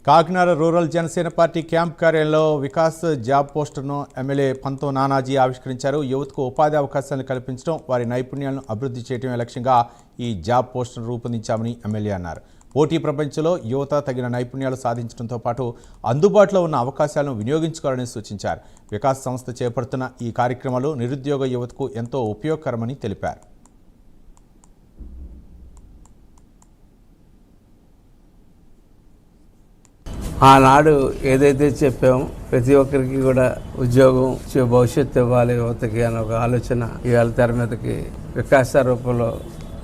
Kakinada rural Janasena party camp కార్యాలయంలో Vikas job పోస్టర్ను MLA పంతో Nanaji ఆవిష్కరించారు. యువతకు ఉపాధి అవకాశాలను కల్పించడం, వారి నైపుణ్యాలను అభివృద్ధి చేయడమే లక్ష్యంగా ఈ జాబ్ పోస్టర్ను రూపొందించామని ఎమ్మెల్యే అన్నారు. పోటీ ప్రపంచంలో యువత తగిన నైపుణ్యాలు సాధించడంతో పాటు అందుబాటులో ఉన్న అవకాశాలను వినియోగించుకోవాలని సూచించారు. వికాస్ సంస్థ చేపడుతున్న ఈ కార్యక్రమాలు నిరుద్యోగ యువతకు ఎంతో ఉపయోగకరమని తెలిపారు. ఆనాడు ఏదైతే చెప్పామో ప్రతి ఒక్కరికి కూడా ఉద్యోగం భవిష్యత్తు ఇవ్వాలి యువతకి అనే ఒక ఆలోచన ఇవాళ తెర మీదకి వికాస రూపంలో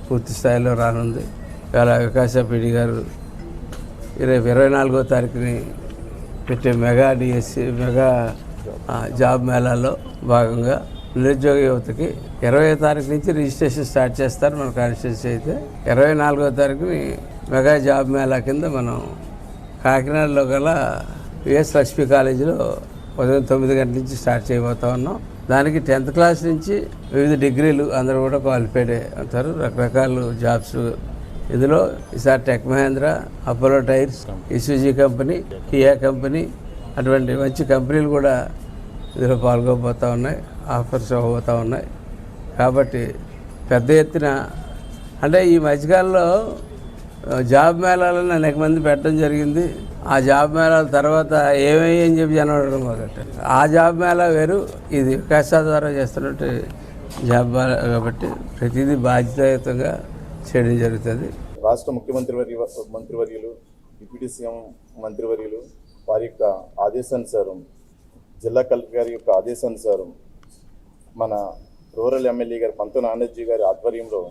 పూర్తి స్థాయిలో రానుంది. ఇవాళ వికాస పీడి గారు 24వ తారీఖుని పెట్టే మెగా డిఎస్సి మెగా జాబ్ మేళాలో భాగంగా నిరుద్యోగ యువతకి 20వ తారీఖు నుంచి రిజిస్ట్రేషన్ స్టార్ట్ చేస్తారు. మన కాన్స్టిట్యూన్సీ అయితే 24వ తారీఖుని మెగా జాబ్ మేళా కింద మనం కాకినాడలో గల విఎస్ లక్ష్మీ కాలేజీలో ఉదయం 9 గంటల నుంచి స్టార్ట్ చేయబోతా ఉన్నాం. దానికి 10th క్లాస్ నుంచి వివిధ డిగ్రీలు అందరూ కూడా క్వాలిఫైడ్ అవుతారు. రకరకాల జాబ్స్ ఇందులో ఈసారి tech Mahindra, Apollo tyres, Isuzu company, Kia company అటువంటి మంచి కంపెనీలు కూడా ఇందులో పాల్గొబోతూ ఉన్నాయి, ఆఫర్స్ అవ్వబోతూ ఉన్నాయి. కాబట్టి పెద్ద ఎత్తున అంటే ఈ మధ్యకాలంలో జాబ్ మేళాలను అనేక మంది పెట్టడం జరిగింది. ఆ జాబ్ మేళాల తర్వాత ఏమని చెప్పి జనం అడగడం మొదలెట్టారు. ఆ జాబ్ మేళా వేరు, ఇది వికాస ద్వారా చేస్తున్నట్టు జాబ్ మేళా కాబట్టి ప్రతిదీ బాధ్యతాయుతంగా చేయడం జరుగుతుంది. రాష్ట్ర మంత్రివర్యులు డిప్యూటీ సీఎం మంత్రివర్యులు వారి యొక్క ఆదేశానుసారం, జిల్లా కలెక్టర్ గారి యొక్క ఆదేశానుసారం మన రూరల్ ఎమ్మెల్యే గారు పంతో నానాజీ గారి ఆధ్వర్యంలో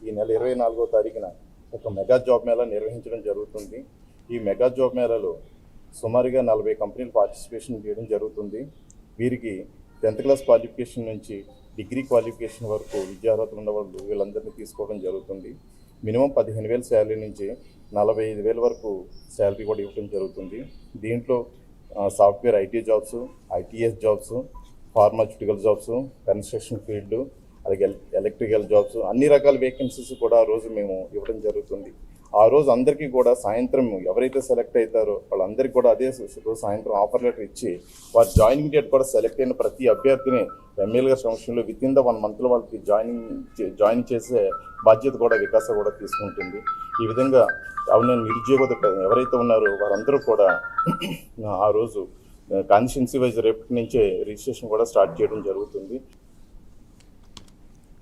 ఈ నెల 24వ తారీఖున ఒక మెగా జాబ్ మేళా నిర్వహించడం జరుగుతుంది. ఈ మెగా జాబ్ మేళాలో సుమారుగా 40 కంపెనీలు పార్టిసిపేషన్ చేయడం జరుగుతుంది. వీరికి 10th క్లాస్ క్వాలిఫికేషన్ నుంచి డిగ్రీ క్వాలిఫికేషన్ వరకు విద్యార్హతలు ఉన్నవాళ్ళు వీళ్ళందరినీ తీసుకోవడం జరుగుతుంది. మినిమం 15,000 శాలరీ నుంచి 45,000 వరకు శాలరీ కూడా ఇవ్వడం జరుగుతుంది. దీంట్లో software IT jobs, ITS jobs, pharmaceutical jobs, construction field, అలాగే ఎలక్ట్రికల్ జాబ్స్, అన్ని రకాల వేకెన్సీస్ కూడా ఆ రోజు మేము ఇవ్వడం జరుగుతుంది. ఆ రోజు అందరికీ కూడా సాయంత్రం ఎవరైతే సెలెక్ట్ అవుతారో వాళ్ళందరికీ కూడా అదే రోజు సాయంత్రం ఆఫర్ లెటర్ ఇచ్చి వారి జాయినింగ్ డేట్ కూడా సెలెక్ట్ అయిన ప్రతి అభ్యర్థిని ఎమ్మెల్యే గారి సమక్షంలో విత్ ఇన్ ద 1 monthలో వాళ్ళకి జాయిన్ చేసే బాధ్యత కూడా వికాస కూడా తీసుకుంటుంది. ఈ విధంగా నిరుద్యోగత ఎవరైతే ఉన్నారో వారందరూ కూడా ఆ రోజు కాన్స్టిట్యున్సీ వైజ్ రేపటి నుంచే రిజిస్ట్రేషన్ కూడా స్టార్ట్ చేయడం జరుగుతుంది.